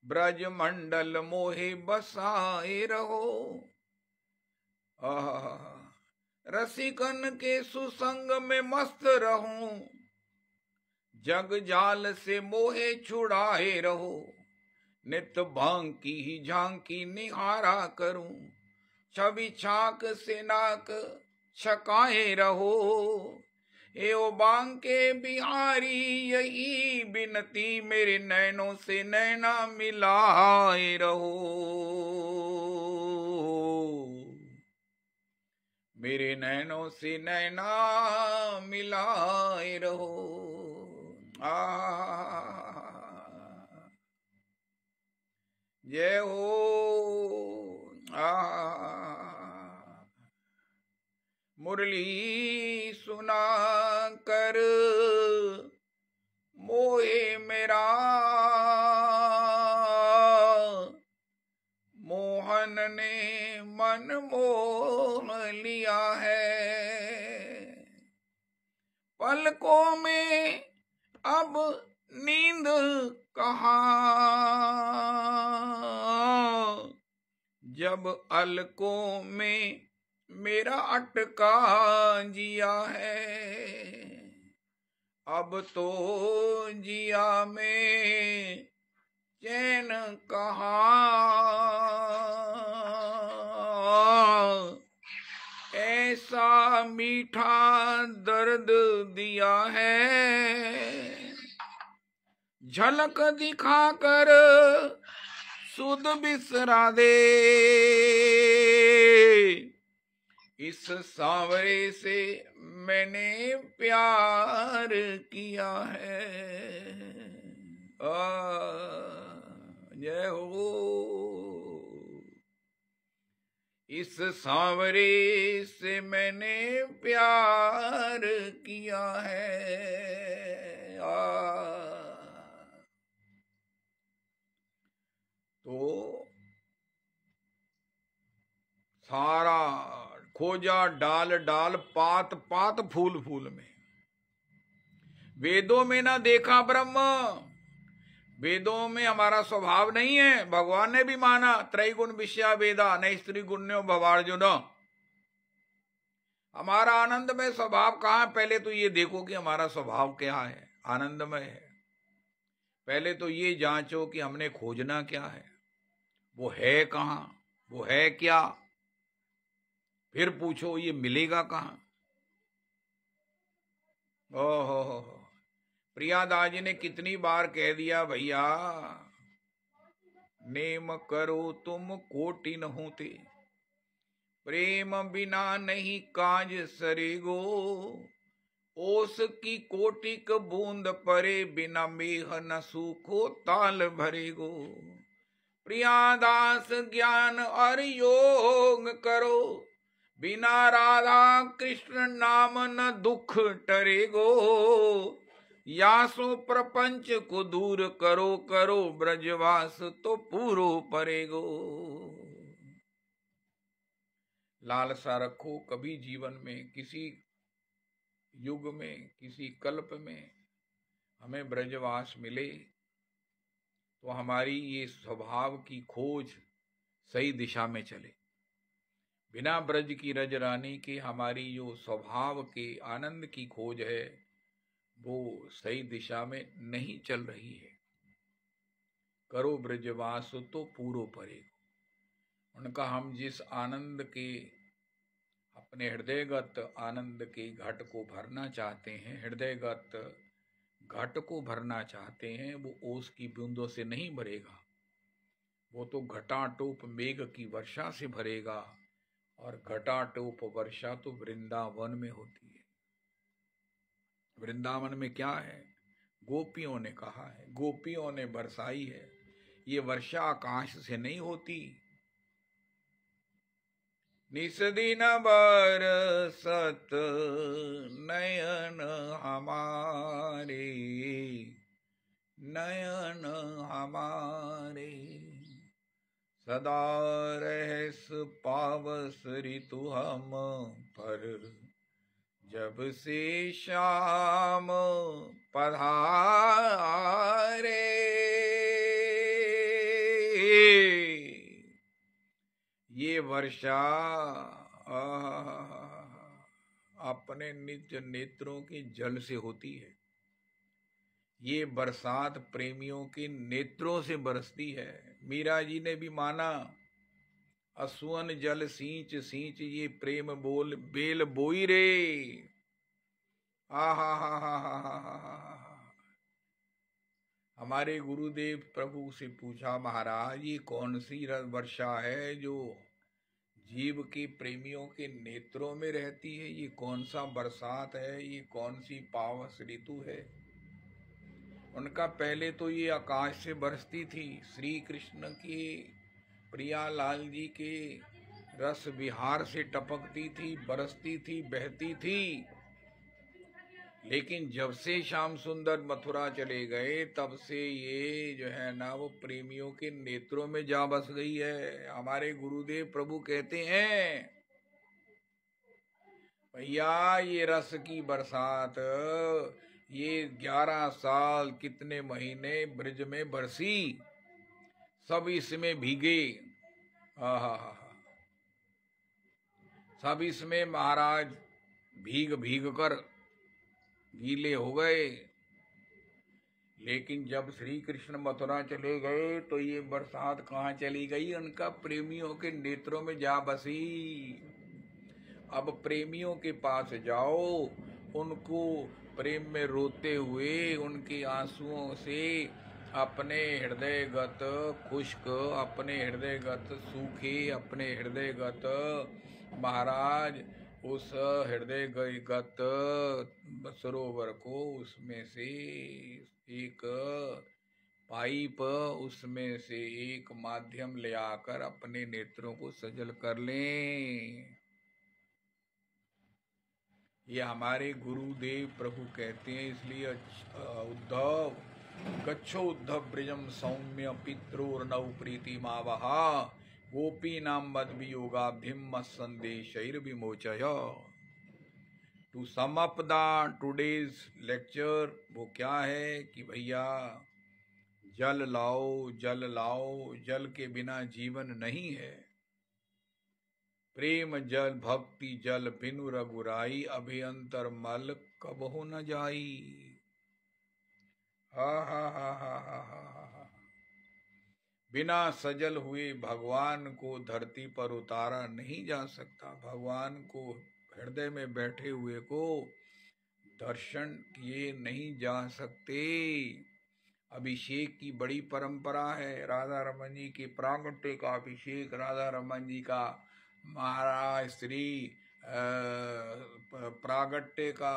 ब्रज मंडल मोहे बसाए रहो। रसिकन के सुसंग में मस्त रहूं, जग जाल से मोहे छुड़ाए रहो। नित भांग की ही झांकी निहारा करूं, छवि छाक से नाक छकाए रहो। एओ बांके बिहारी यही बिनती, मेरे नैनों से नैना मिलाए रहो। मेरे नैनों से नैना मिलाए रहो। जय हो। मुरली सुना कर मोहे मेरा, मोहन मन ने मन मोह लिया है। पलकों में अब नींद कहाँ, जब अलकों में मेरा अटका जिया है। अब तो जिया में चैन कहाँ, ऐसा मीठा दर्द दिया है। झलक दिखाकर सुध बिसरा दे, इस सांवरे से मैंने प्यार किया है। जय हो। इस सांवरे से मैंने प्यार किया है। तो सारा खोजा डाल डाल, पात पात फूल फूल में। वेदों में ना देखा ब्रह्म, वेदों में हमारा स्वभाव नहीं है। भगवान ने भी माना त्रैगुण विषया वेदा न स्त्री गुण्यो भवार्जुन। हमारा आनंदमय स्वभाव कहाँ है? पहले तो ये देखो कि हमारा स्वभाव क्या है, आनंदमय है। पहले तो ये जांचो कि हमने खोजना क्या है, वो है कहाँ, वो है क्या। फिर पूछो ये मिलेगा कहाँ। ओहो, प्रियादास जी ने कितनी बार कह दिया, भैया नेम करो तुम कोटि न होते, प्रेम बिना नहीं काज सरेगो। ओस की कोटिक बूंद परे, बिना मेह न सूखो ताल भरेगो। प्रियादास ज्ञान और योग करो, बिना राधा कृष्ण नाम न दुख टरेगो। यासो प्रपंच को दूर करो, करो ब्रजवास तो पूरो परेगो। लालसा रखो कभी जीवन में, किसी युग में, किसी कल्प में हमें ब्रजवास मिले तो हमारी ये स्वभाव की खोज सही दिशा में चले। बिना ब्रज की रज रानी के हमारी जो स्वभाव के आनंद की खोज है वो सही दिशा में नहीं चल रही है। करो ब्रजवास तो पूरो परेगो। उनका हम जिस आनंद के, अपने हृदयगत आनंद के घट को भरना चाहते हैं, हृदयगत घट को भरना चाहते हैं, वो ओस की बूंदों से नहीं भरेगा, वो तो घटाटोप मेघ की वर्षा से भरेगा। और घटाटोप वर्षा तो वृंदावन में होती है। वृंदावन में क्या है? गोपियों ने कहा है, गोपियों ने बरसाई है। ये वर्षा आकाश से नहीं होती। निसदिन बरसत नयन हमारे, नयन हमारे, सदा रहस पावस ऋतु हम पर, जब से शाम पधारे। ये वर्षा अपने निज नेत्रों के जल से होती है। ये बरसात प्रेमियों के नेत्रों से बरसती है। मीरा जी ने भी माना, असुअन जल सींच सींच ये प्रेम बोल बेल बोई रे। आहा हा हा हा हा। हमारे गुरुदेव प्रभु से पूछा, महाराज ये कौन सी वर्षा है जो जीव के प्रेमियों के नेत्रों में रहती है? ये कौन सा बरसात है? ये कौन सी पावस ऋतु है? उनका पहले तो ये आकाश से बरसती थी, श्री कृष्ण की प्रियालाल जी के रस विहार से टपकती थी, बरसती थी, बहती थी। लेकिन जब से श्याम सुंदर मथुरा चले गए तब से ये जो है ना वो प्रेमियों के नेत्रों में जा बस गई है। हमारे गुरुदेव प्रभु कहते हैं भैया ये रस की बरसात ये 11 साल कितने महीने ब्रज में बरसी, सब इसमें भीगे। हा, सब इसमें महाराज भीग भीग कर गीले हो गए। लेकिन जब श्री कृष्ण मथुरा चले गए तो ये बरसात कहाँ चली गई? उनका प्रेमियों के नेत्रों में जा बसी। अब प्रेमियों के पास जाओ, उनको प्रेम में रोते हुए उनके आंसुओं से अपने हृदयगत खुश्क, अपने हृदयगत सूखे, अपने हृदयगत महाराज उस हृदयगत सरोवर को उसमें से एक पाइप, उसमें से एक माध्यम ले आकर अपने नेत्रों को सजल कर लें। ये हमारे गुरुदेव प्रभु कहते हैं। इसलिए उद्धव गच्छो उद्धव ब्रजम सौम्य पित्रोर्नव प्रीति मावहा गोपी नाम मद वियोगाभ्यम संदेशैर विमोचय। To sum up the today's lecture वो क्या है कि भैया जल लाओ, जल लाओ, जल के बिना जीवन नहीं है। प्रेम जल भक्ति जल बिनु रघुराई अभियंतर मल कब हो न जाई। हा हा हा हा हा हा। बिना सजल हुए भगवान को धरती पर उतारा नहीं जा सकता। भगवान को हृदय में बैठे हुए को दर्शन किए नहीं जा सकते। अभिषेक की बड़ी परंपरा है। राधा रमन जी के प्रागट्य का अभिषेक, राधा रमन जी का महाराज श्री प्रागट्य का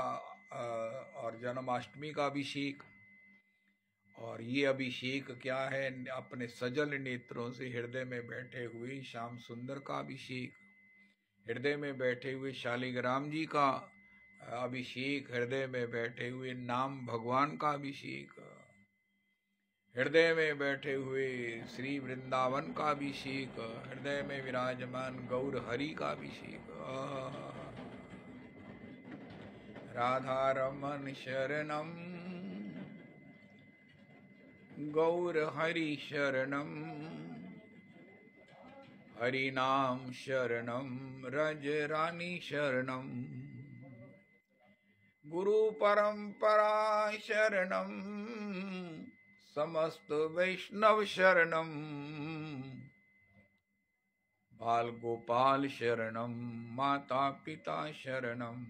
और जन्माष्टमी का अभिषेक। और ये अभिषेक क्या है? अपने सजल नेत्रों से हृदय में बैठे हुए श्याम सुंदर का अभिषेक, हृदय में बैठे हुए शालिग्राम जी का अभिषेक, हृदय में बैठे हुए नाम भगवान का अभिषेक, हृदय में बैठे हुए श्री वृंदावन का अभिषेक, हृदय में विराजमान गौर हरि का अभिषेक। राधा रमन शरणम गौर हरि शरणम हरि नाम शरणम रज रानी शरणम गुरु परंपरा शरणम समस्त वैष्णव शरणम बाल गोपाल शरणम माता पिता शरणम।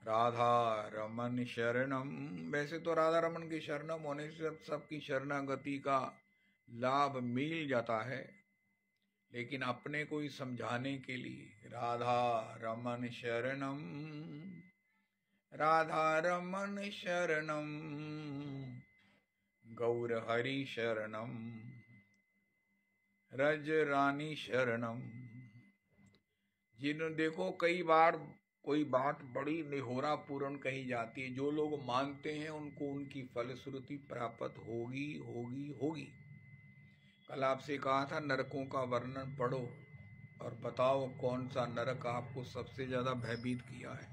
राधा रमन शरणम। वैसे तो राधा रमन के शरणम होने से सबकी शरणागति का लाभ मिल जाता है, लेकिन अपने को ही समझाने के लिए राधा रमन शरणम, राधा रमन शरणम गौर हरि शरणम रज रानी शरणम। जिन्होंने देखो कई बार कोई बात बड़ी निहोरा पूर्ण कही जाती है, जो लोग मानते हैं उनको उनकी फलश्रुति प्राप्त होगी होगी होगी। कल आपसे कहा था नरकों का वर्णन पढ़ो और बताओ कौन सा नरक आपको सबसे ज्यादा भयभीत किया है।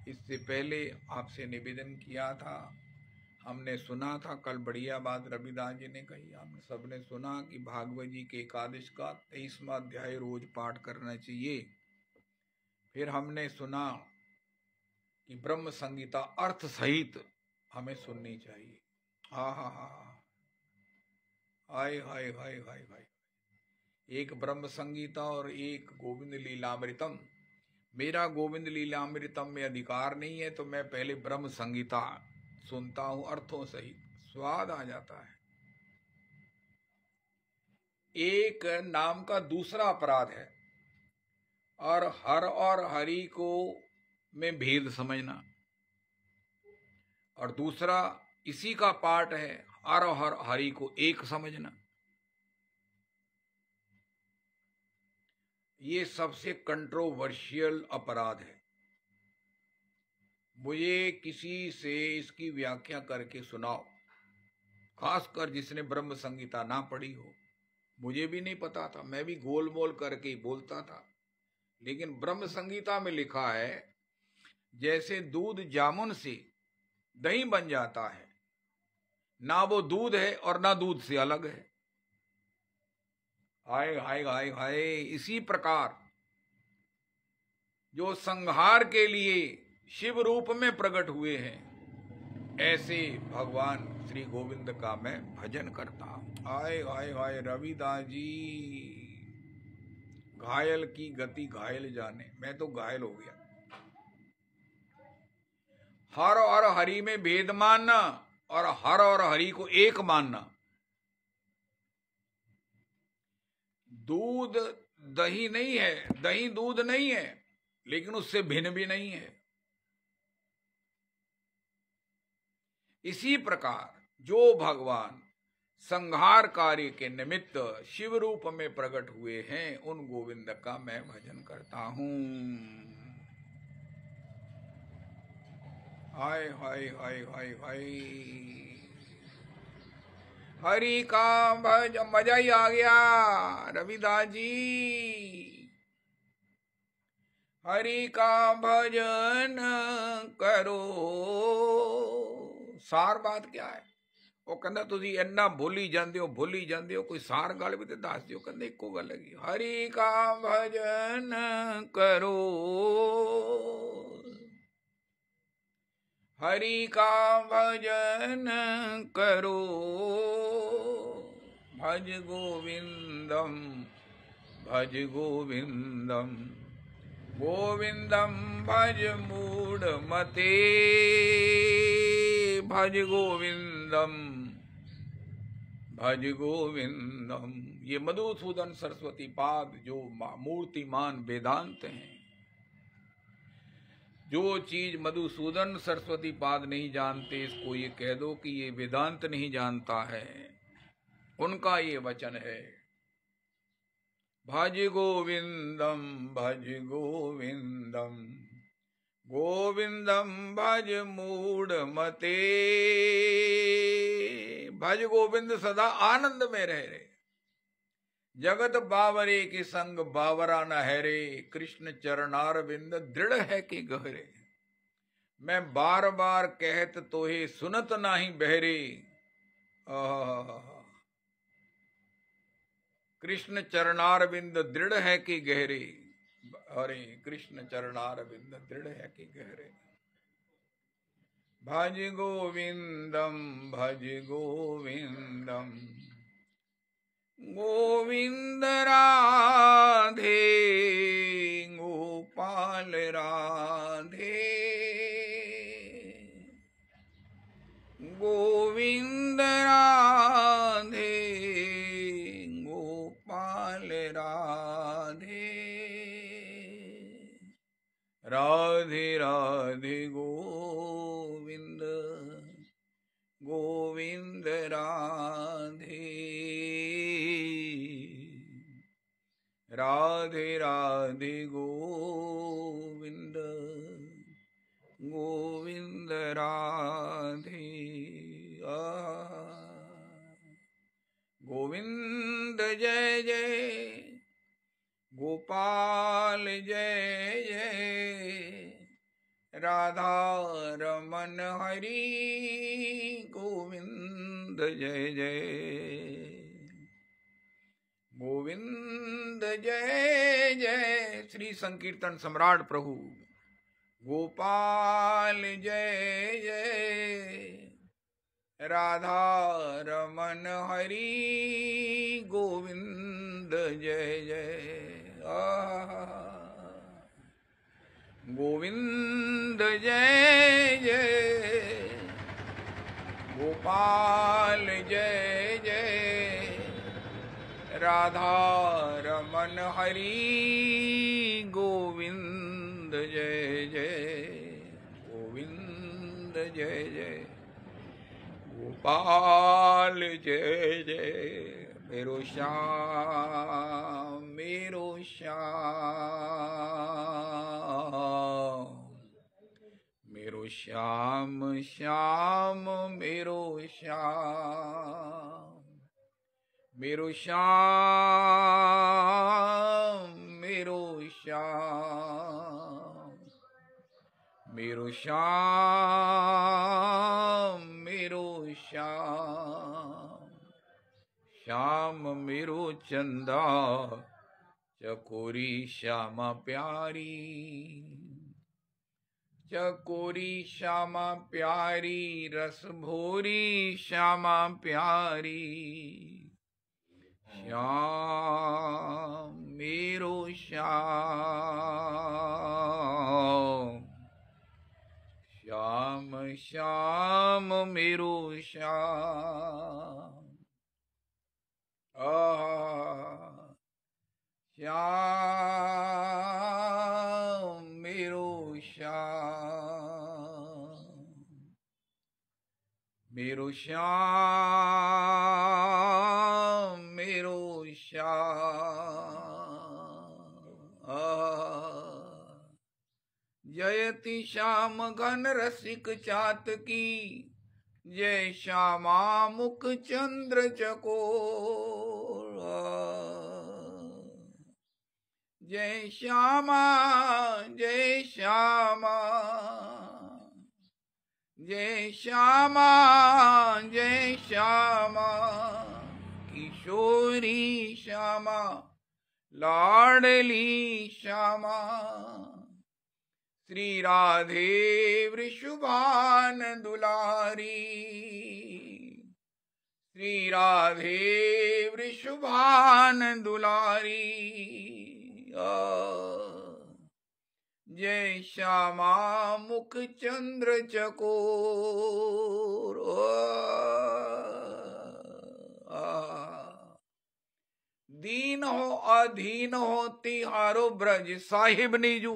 इससे पहले आपसे निवेदन किया था, हमने सुना था कल बढ़िया बात रविदास जी ने कही, हम सबने सुना कि भागवत जी के एकादश का 23वां अध्याय रोज पाठ करना चाहिए। फिर हमने सुना कि ब्रह्म संगीता अर्थ सहित हमें सुननी चाहिए। हा हा हा, हाय हाय हाय हाय हाय। एक ब्रह्म संगीता और एक गोविंद लीलामृतम। मेरा गोविंद लीलामृतम में अधिकार नहीं है तो मैं पहले ब्रह्म संगीता सुनता हूं अर्थों सहित, स्वाद आ जाता है। एक नाम का दूसरा अपराध है और हर और हरि को में भेद समझना, और दूसरा इसी का पार्ट है हर और हरि को एक समझना। ये सबसे कंट्रोवर्शियल अपराध है। मुझे किसी से इसकी व्याख्या करके सुनाओ, खासकर जिसने ब्रह्म संहिता ना पढ़ी हो। मुझे भी नहीं पता था, मैं भी गोल मोल करके ही बोलता था। लेकिन ब्रह्म संहिता में लिखा है जैसे दूध जामुन से दही बन जाता है, ना वो दूध है और ना दूध से अलग है। हाय हाय हाय हाय। इसी प्रकार जो संहार के लिए शिव रूप में प्रकट हुए हैं, ऐसे भगवान श्री गोविंद का मैं भजन करता हूं। हाय हाय हाय। रविदास जी, घायल की गति घायल जाने। मैं तो घायल हो गया। हर और हरि में भेद मानना और हर और हरि को एक मानना। दूध दही नहीं है, दही दूध नहीं है, लेकिन उससे भिन्न भी नहीं है। इसी प्रकार जो भगवान संहार कार्य के निमित्त शिव रूप में प्रकट हुए हैं, उन गोविंद का मैं भजन करता हूं। हाय हाय हाय हाय हाय। हरि का भज, मजा ही आ गया रविदास जी। हरि का भजन करो। सार बात क्या है? वो कहना तुझी इन्ना भूली जाते हो, भूली जाते हो। कोई सार गल भी तो दस दियो। कहते एको गल है, हरि का भजन करो, हरि का भजन करो। भज गोविंदम, भज गोविंदम, गोविंदम भज मूढ़ मते। भज गोविंदम, भज गोविंदम। ये मधुसूदन सरस्वती पाद जो मूर्तिमान वेदांत हैं। जो चीज मधुसूदन सरस्वती पाद नहीं जानते, इसको ये कह दो कि ये वेदांत नहीं जानता है। उनका ये वचन है, भज गोविंदम, भज गोविंदम, गोविंदम भज मूढ़ मते। भज गोविंद सदा आनंद में रह रे, जगत बावरे के संग बावरा न है रे। कृष्ण चरणार बिंद दृढ़ है कि गहरे। मैं बार बार कहत तोहे सुनत नाही बहरे। कृष्ण चरणार बिंद दृढ़ है कि गहरे। हरे कृष्ण चरणार बिंद दृढ़ है कि गहरे। भज गोविंदम, भज गोविंदम, गोविंद राधे गोपाल राधे। गोविंद राधे गोपाल राधे। राधे राधे गोविंद, गोविंद राधे। राधे राधे गोविंद, गोविंद राधे। गोविंद जय जय, गोपाल जय जय। राधा रमन हरि गोविंद जय जय। गोविंद जय जय। श्री संकीर्तन सम्राट प्रभु गोपाल जय जय। राधा रमन हरि गोविंद जय जय। गोविंद जय जय, गोपाल जय जय। राधा रमन हरि गोविंद जय जय। गोविंद जय जय, गोपाल जय जय। मेरो श्याम, मेरो श्याम, मेरो श्याम श्याम, मेरो श्याम, मेरो श्याम, मेरो श्याम, मेरो श्याम, मेरो श्याम, श्याम मेरो चंदा चकोरी श्यामा प्यारी, चकोरी श्यामा प्यारी, रस भोरी श्यामा प्यारी, श्याम मेरो श्याम, श्याम श्याम मेरो श्याम, श्याम मेरो श्याम, मेरो श्याम, मेरो श्याम। जयति श्याम घन रसिक चातकी, जय श्यामा मुख चंद्र चकोर, जय श्यामा, जय श्यामा, जय श्यामा, जय श्यामा, किशोरी श्यामा, लाडली श्यामा, श्री राधे वृषभान दुलारी, श्री राधे वृषभान दुलारी, जय श्यामा मुख चंद्र चकोर, दीन हो अधीन हो तिहारो ब्रज साहिब नीजू,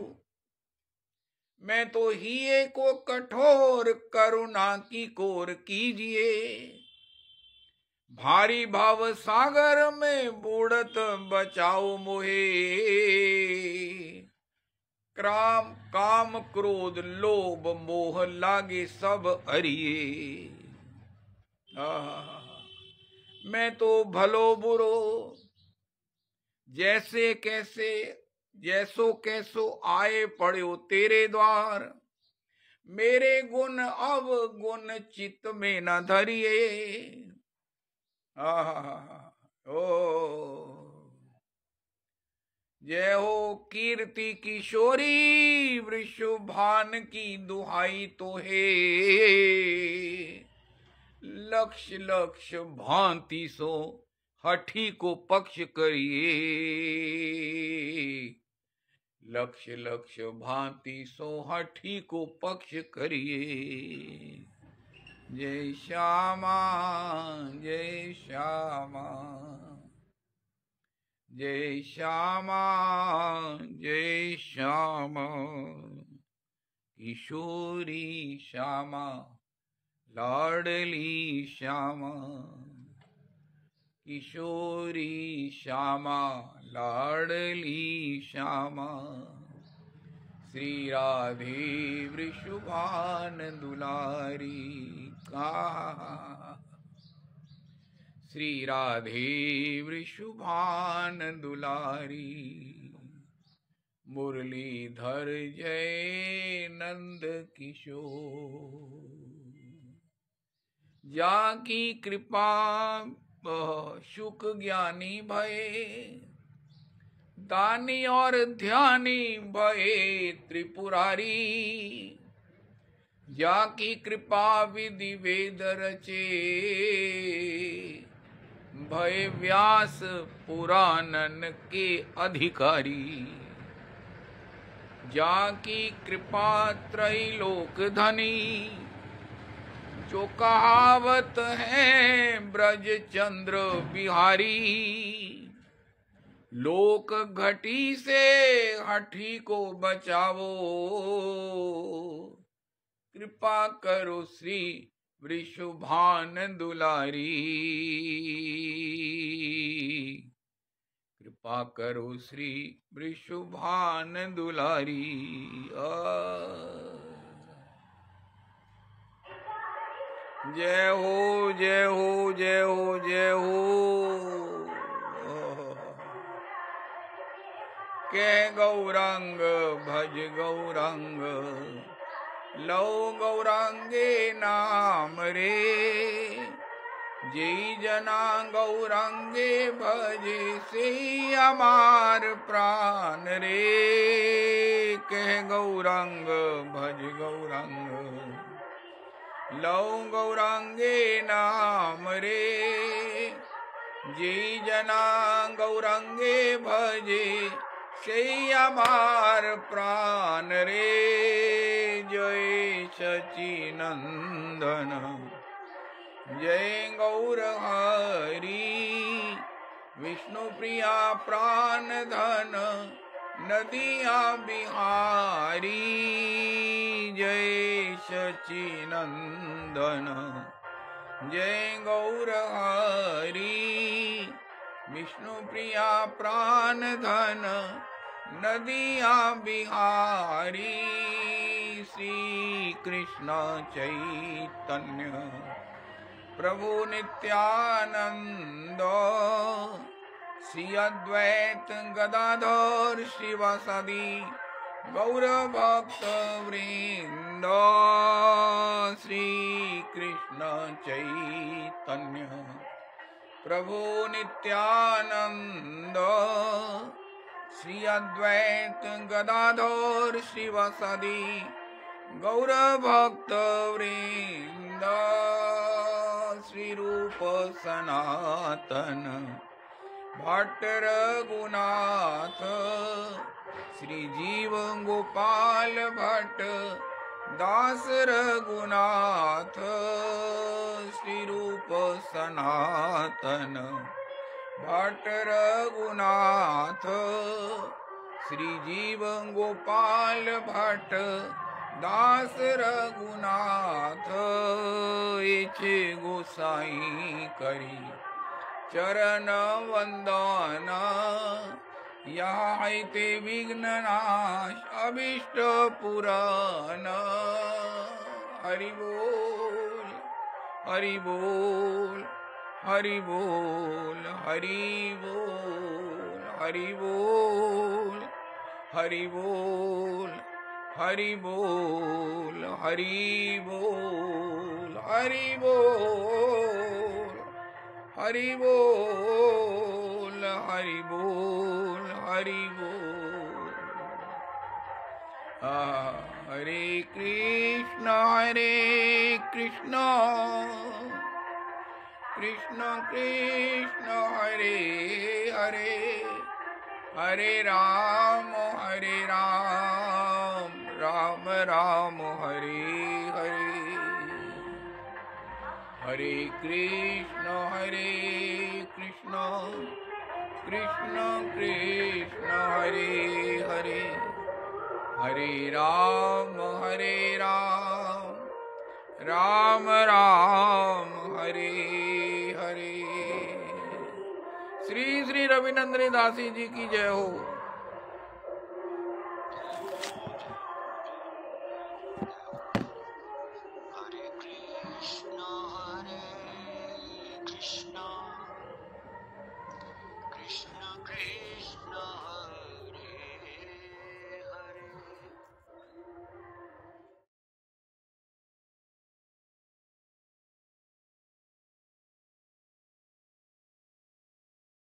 मैं तो हिये को कठोर करुणा की कोर कीजिए, भारी भाव सागर में बूढ़त बचाओ मोहे, काम क्रोध लोभ मोह लागे सब अरिये, मैं तो भलो बुरो जैसे कैसे जैसो कैसो आए पड़ो तेरे द्वार, मेरे गुण अवगुण चित्त में न धरिए, ओ जय हो कीर्ति किशोरी वृषभान की दुहाई तो है, लक्ष लक्ष भांति सो हठी को पक्ष करिए, लक्ष लक्ष भांति सो हठी को पक्ष करिए, जय श्यामा, जय श्यामा, जय श्यामा, जय श्यामा, किशोरी श्यामा, लाडली श्यामा, किशोरी श्यामा, लाडली श्यामा, श्री राधे वृषभान दुलारी, श्री राधे वृषभान दुलारी, मुरलीधर जय नंद किशोर, जाकी कृपा शुक ज्ञानी भये, दानी और ध्यानी भये त्रिपुरारी, जाकी कृपा विधि वेद रचे, भय व्यास पुराणन के अधिकारी, जाकी कृपा त्रैलोक धनी, जो कहावत है ब्रज चंद्र बिहारी, लोक घटी से हठी को बचावो, कृपा करो श्री वृषभान दुलारी, कृपा करो श्री वृषभान दुलारी। जय हो जय हो जय हो जय हो। के गौरांग भज गौरांग, लो गौरांगे नाम रे। जय जना गौरांगे भजे से अमार प्राण रे। कह गौरांग भज गौरांग, लो गौरांगे नाम रे। जय जना गौरांगे भजे से अमार प्राण रे। जय सच्चिनंदन जय गौर हरि, विष्णु प्रिया प्राण धन नदिया बिहारी। जय सच्चिनंदन जय गौर हरि, विष्णु प्रिया प्राण धन नदिया बिहारी। श्री कृष्ण चैतन्य प्रभु नित्यानंद, श्री अद्वैत गदाधर शिवासादि गौर भक्त वृंद। श्री कृष्ण चैतन्य प्रभु नित्यानंद, श्री अद्वैत गदाधर शिवासादि गौर भक्त वृंद। श्री रूप सनातन भट्ट रघुनाथ, श्री जीव गोपाल भट्ट दास रघुनाथ। श्री रूप सनातन भट्ट रघुनाथ, श्री जीव गोपाल भट्ट दास रघुनाथ। इचे गोसाई करी चरण वंदन, यहाँ ते विघ्ननाश अभिष्ट पुराण। हरि बोल हरि बोल हरि बोल हरि बोल हरि बोल हरि बोल हरि बोल हरि बोल हरि बोल हरि बोल हरि बोल हरि बोल। हरे कृष्ण कृष्ण कृष्ण हरे हरे, हरे राम राम राम हरे हरे। हरे कृष्ण कृष्ण कृष्ण हरे हरे, हरे राम राम राम हरे हरे। श्री श्री रविनंदनी दासी जी की जय हो।